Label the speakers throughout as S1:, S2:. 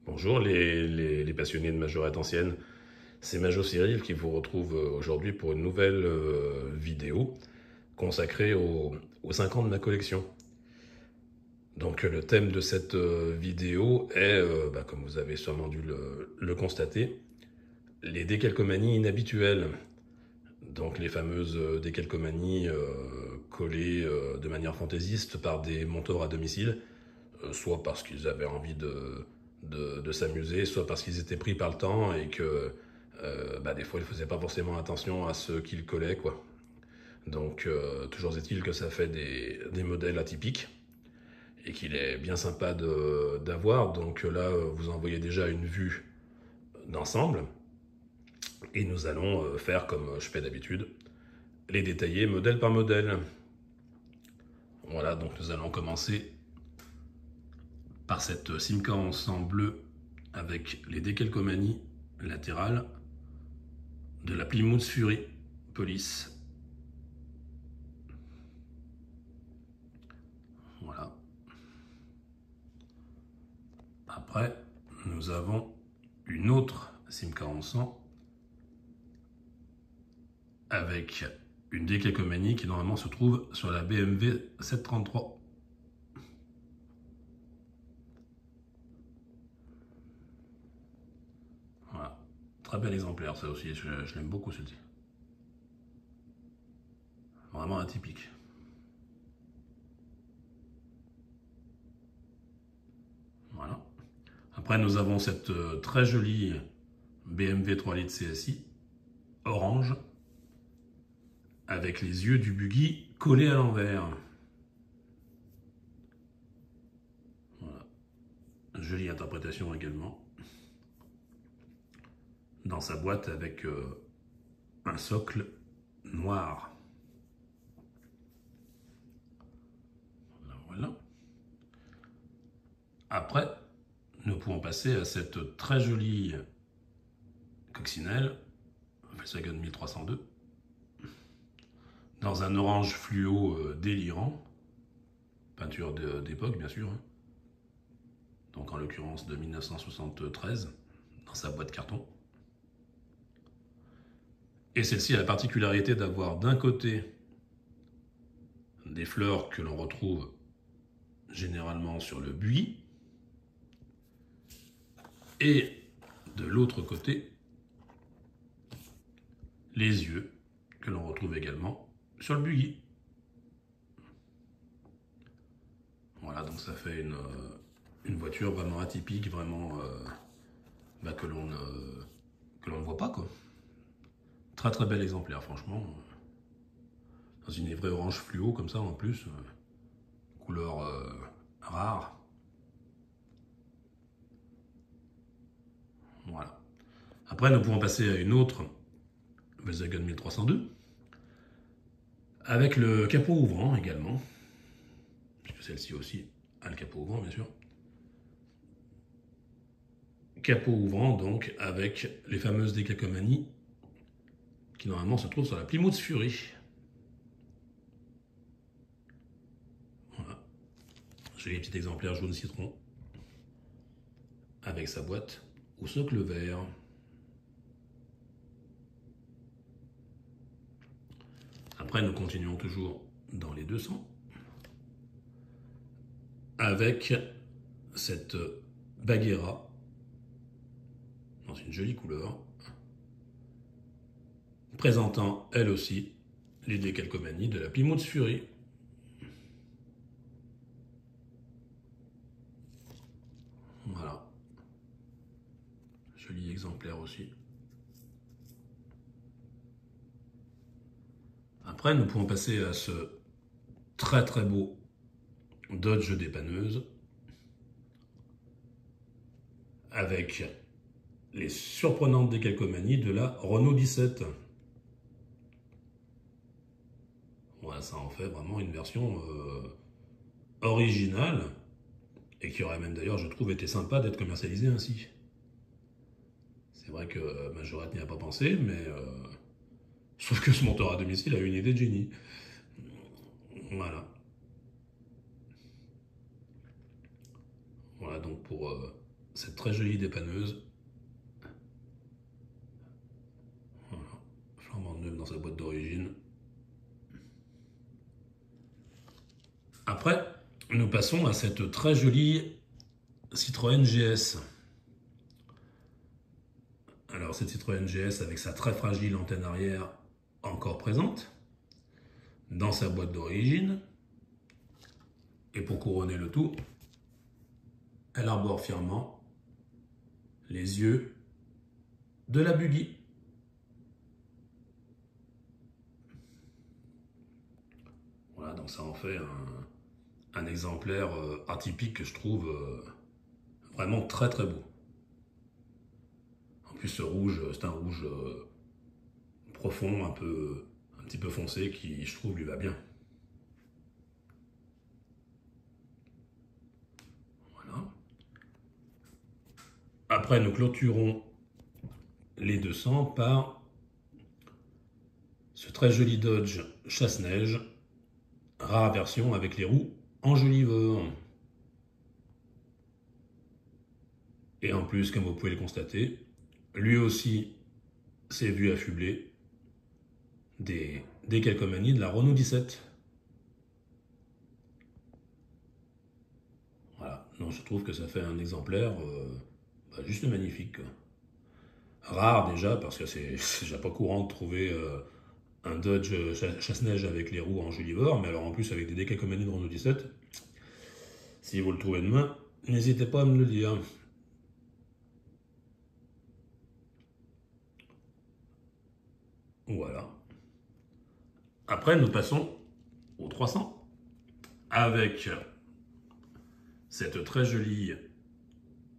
S1: Bonjour les passionnés de majorette ancienne, c'est Majo Cyril qui vous retrouve aujourd'hui pour une nouvelle vidéo consacrée aux 5 ans de ma collection. Donc le thème de cette vidéo est, comme vous avez sûrement dû le constater, les décalcomanies inhabituelles. Donc les fameuses décalcomanies collées de manière fantaisiste par des monteurs à domicile, soit parce qu'ils avaient envie de s'amuser, soit parce qu'ils étaient pris par le temps et que des fois ils ne faisaient pas forcément attention à ce qu'ils collaient, quoi. Donc toujours est-il que ça fait des modèles atypiques et qu'il est bien sympa d'avoir. Donc là, vous en voyez déjà une vue d'ensemble et nous allons faire comme je fais d'habitude, les détailler modèle par modèle. Voilà, donc nous allons commencer par cette Simca en sang bleu avec les décalcomanies latérales de la Plymouth Fury Police. Voilà. Après, nous avons une autre Simca en sang avec une décalcomanie qui normalement se trouve sur la BMW 733. Voilà. Très bel exemplaire, ça aussi, je l'aime beaucoup celui-ci. Vraiment atypique. Voilà. Après, nous avons cette très jolie BMW 3 litres CSI, orange, avec les yeux du buggy collés à l'envers. Voilà. Jolie interprétation également. Dans sa boîte avec un socle noir. Voilà. Après, nous pouvons passer à cette très jolie coccinelle Volkswagen 1302 dans un orange fluo délirant, peinture d'époque bien sûr, donc en l'occurrence de 1973, dans sa boîte carton. Et celle-ci a la particularité d'avoir d'un côté des fleurs que l'on retrouve généralement sur le buis, et de l'autre côté, les yeux que l'on retrouve également sur le buis. Voilà, donc ça fait une voiture vraiment atypique, vraiment que l'on ne voit pas, quoi. Très très bel exemplaire, franchement. Dans une livrée orange fluo comme ça en plus, couleur rare. Voilà. Après, nous pouvons passer à une autre Volkswagen 1302 avec le capot ouvrant également, puisque celle-ci aussi a le capot ouvrant bien sûr. Capot ouvrant donc avec les fameuses décalcomanies qui normalement se trouvent sur la Plymouth Fury. Voilà. J'ai les petits exemplaires jaune citron avec sa boîte au socle vert. Après, nous continuons toujours dans les 200 avec cette Bagheera dans une jolie couleur, présentant elle aussi les décalcomanies de la Plymouth Fury. Voilà. Joli exemplaire aussi. Après, nous pouvons passer à ce très très beau Dodge dépanneuse avec les surprenantes décalcomanies de la Renault 17. Voilà, ça en fait vraiment une version originale et qui aurait même d'ailleurs, je trouve, été sympa d'être commercialisée ainsi. C'est vrai que Majorette n'y a pas pensé, mais je trouve que ce monteur à domicile a une idée de génie. Voilà. Voilà donc pour cette très jolie dépanneuse. Voilà, flambant neuf dans sa boîte d'origine. Après, nous passons à cette très jolie Citroën GS. Alors cette Citroën GS avec sa très fragile antenne arrière encore présente dans sa boîte d'origine. Et pour couronner le tout, elle arbore fièrement les yeux de la buggy. Voilà, donc ça en fait un exemplaire atypique que je trouve vraiment très très beau. En plus ce rouge, c'est un rouge profond, un petit peu foncé qui je trouve lui va bien. Voilà. Après nous clôturons les 200 par ce très joli Dodge Chasse-Neige, rare version avec les roues enjoliveurs. Et en plus, comme vous pouvez le constater, lui aussi s'est vu affubler des calcomanies de la Renault 17. Voilà, donc je trouve que ça fait un exemplaire juste magnifique. Rare déjà, parce que c'est déjà pas courant de trouver un Dodge Chasse-Neige avec les roues enjoliveurs, mais alors en plus avec des décalcomanies de Renault 17. Si vous le trouvez demain, n'hésitez pas à me le dire. Voilà. Après, nous passons au 300 avec cette très jolie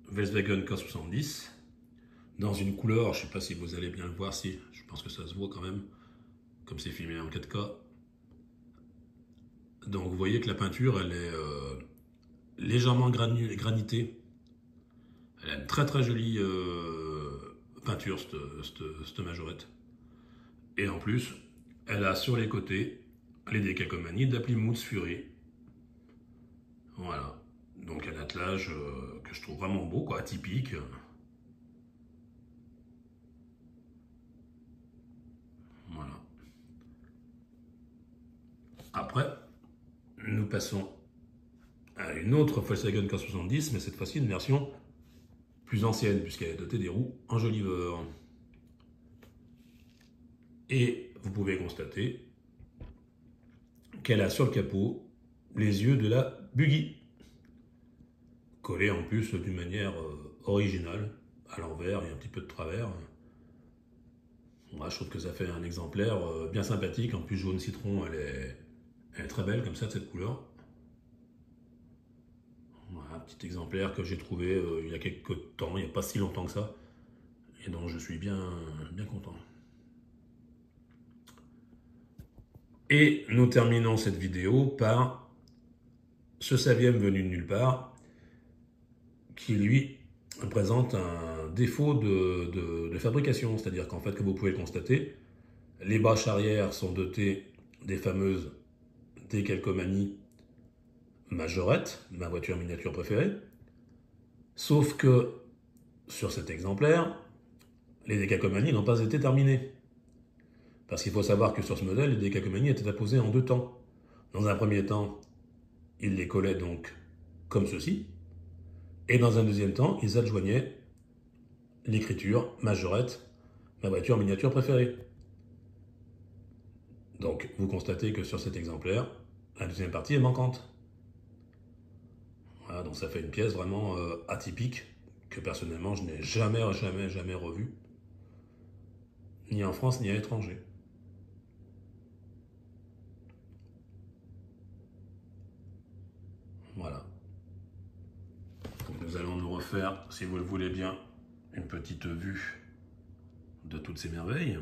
S1: Volkswagen K70 dans une couleur, je ne sais pas si vous allez bien le voir, si je pense que ça se voit quand même, comme c'est filmé en 4K. Donc vous voyez que la peinture, elle est légèrement granitée. Elle a une très très jolie peinture, cette majorette. Et en plus, elle a sur les côtés les décalcomanies de la Plymouth Fury. Voilà. Donc un attelage que je trouve vraiment beau, quoi, atypique. Voilà. Après, nous passons à une autre Volkswagen K70, mais cette fois-ci une version plus ancienne, puisqu'elle est dotée des roues enjoliveurs. Et vous pouvez constater qu'elle a sur le capot les yeux de la buggy, collés en plus d'une manière originale, à l'envers et un petit peu de travers. Moi, je trouve que ça fait un exemplaire bien sympathique. En plus, jaune citron, elle est très belle comme ça, de cette couleur. Voilà, un petit exemplaire que j'ai trouvé il y a quelques temps, il n'y a pas si longtemps que ça, et dont je suis bien content. Et nous terminons cette vidéo par ce Saviem venu de nulle part, qui lui présente un défaut de fabrication, c'est-à-dire qu'en fait, comme vous pouvez le constater, les bâches arrière sont dotées des fameuses décalcomanies Majorette, ma voiture miniature préférée, sauf que sur cet exemplaire, les décalcomanies n'ont pas été terminées. Parce qu'il faut savoir que sur ce modèle, les décalcomanies étaient apposées en deux temps. Dans un premier temps, ils les collaient donc comme ceci, et dans un deuxième temps, ils adjoignaient l'écriture Majorette, ma voiture miniature préférée. Donc vous constatez que sur cet exemplaire, la deuxième partie est manquante. Voilà, donc ça fait une pièce vraiment atypique que personnellement je n'ai jamais revue, ni en France ni à l'étranger. Voilà. Donc nous allons nous refaire, si vous le voulez bien, une petite vue de toutes ces merveilles.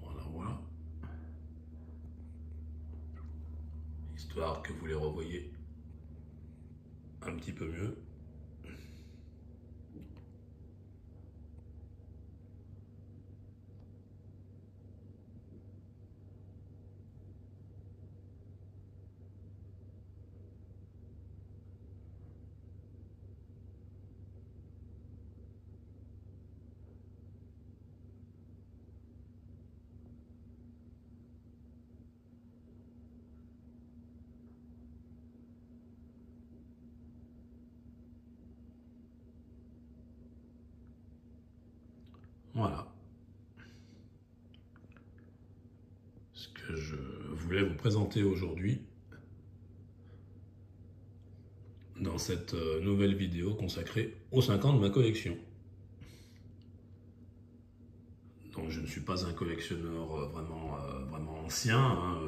S1: Voilà. Histoire que vous les revoyez un petit peu mieux. Voilà ce que je voulais vous présenter aujourd'hui dans cette nouvelle vidéo consacrée aux 5 ans de ma collection. Donc je ne suis pas un collectionneur vraiment ancien, hein.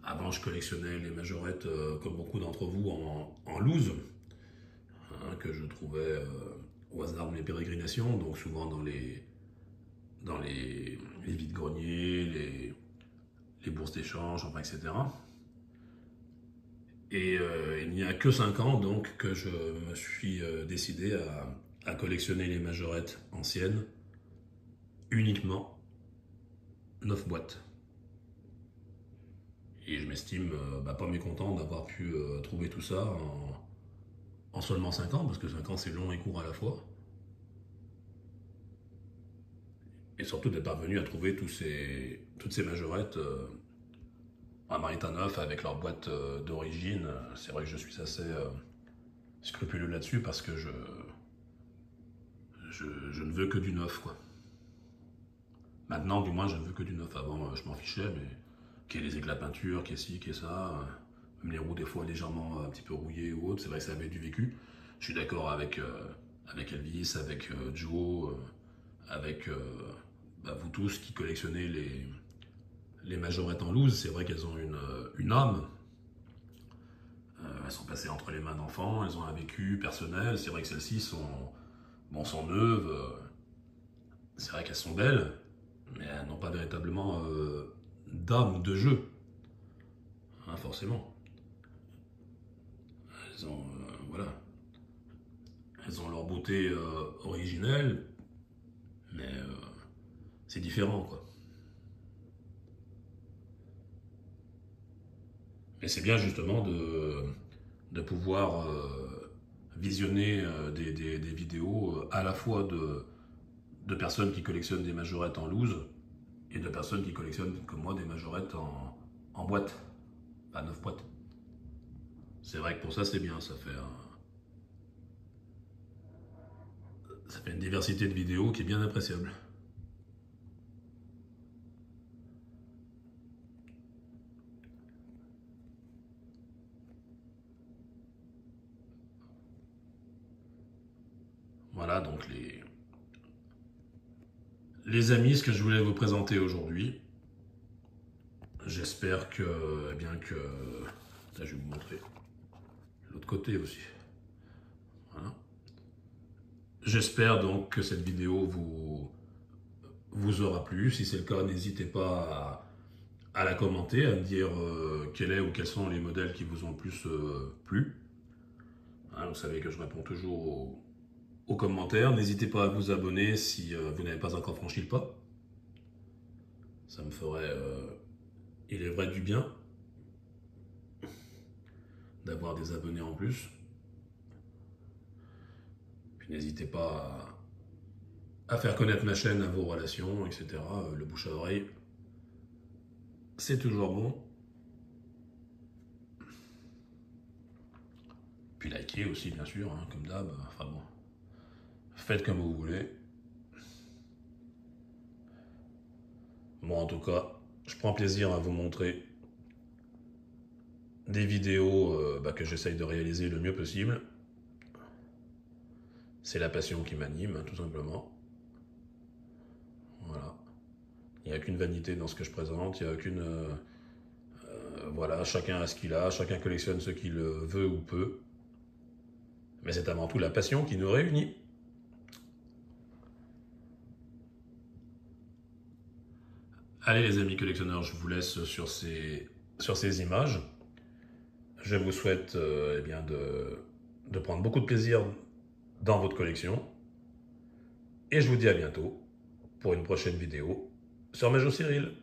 S1: Avant je collectionnais les majorettes comme beaucoup d'entre vous en loose, hein, que je trouvais au hasard de mes pérégrinations, donc souvent dans les vides-greniers, les bourses d'échange, enfin, etc. Et il n'y a que 5 ans donc que je me suis décidé à collectionner les majorettes anciennes, uniquement 9 boîtes. Et je m'estime pas mécontent d'avoir pu trouver tout ça en seulement 5 ans, parce que 5 ans c'est long et court à la fois. Et surtout d'être parvenu à trouver toutes ces majorettes en état neuf avec leur boîte d'origine. C'est vrai que je suis assez scrupuleux là-dessus parce que je ne veux que du neuf, quoi. Maintenant, du moins, je ne veux que du neuf. Avant, je m'en fichais, mais qu'il y ait les éclats de peinture, qu'il y ait ci, qu'il y ait ça, même les roues des fois légèrement un petit peu rouillées ou autre, c'est vrai que ça avait du vécu. Je suis d'accord avec Elvis, avec Joe, avec vous tous qui collectionnez les majorettes en loose. C'est vrai qu'elles ont une âme. Elles sont passées entre les mains d'enfants, elles ont un vécu personnel. C'est vrai que celles-ci sont neuves. C'est vrai qu'elles sont belles, mais elles n'ont pas véritablement d'âme de jeu, hein, forcément. Elles ont, elles ont leur beauté originelle, mais c'est différent, quoi. Et c'est bien justement de pouvoir visionner des vidéos à la fois de personnes qui collectionnent des majorettes en loose et de personnes qui collectionnent, comme moi, des majorettes en boîte, à 9 boîtes. C'est vrai que pour ça, c'est bien, ça fait une diversité de vidéos qui est bien appréciable. Voilà donc les amis, ce que je voulais vous présenter aujourd'hui. J'espère que, eh bien que, là, je vais vous montrer l'autre côté aussi. Voilà. J'espère donc que cette vidéo vous aura plu. Si c'est le cas, n'hésitez pas à la commenter, à me dire quel est ou quels sont les modèles qui vous ont le plus plu. Hein, vous savez que je réponds toujours aux commentaires. N'hésitez pas à vous abonner si vous n'avez pas encore franchi le pas. Ça me ferait, il est vrai, du bien d'avoir des abonnés en plus. Puis n'hésitez pas à faire connaître ma chaîne à vos relations, etc. Le bouche à oreille, c'est toujours bon. Puis likez aussi, bien sûr, hein, comme d'hab. Enfin bon, faites comme vous voulez. Moi, en tout cas, je prends plaisir à vous montrer des vidéos que j'essaye de réaliser le mieux possible. C'est la passion qui m'anime, hein, tout simplement. Voilà. Il n'y a qu'une vanité dans ce que je présente, il n'y a aucune... voilà, chacun a ce qu'il a, chacun collectionne ce qu'il veut ou peut. Mais c'est avant tout la passion qui nous réunit. Allez les amis collectionneurs, je vous laisse sur ces images. Je vous souhaite eh bien de prendre beaucoup de plaisir dans votre collection. Et je vous dis à bientôt pour une prochaine vidéo sur Major Cyril.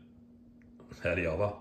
S1: Allez, au revoir.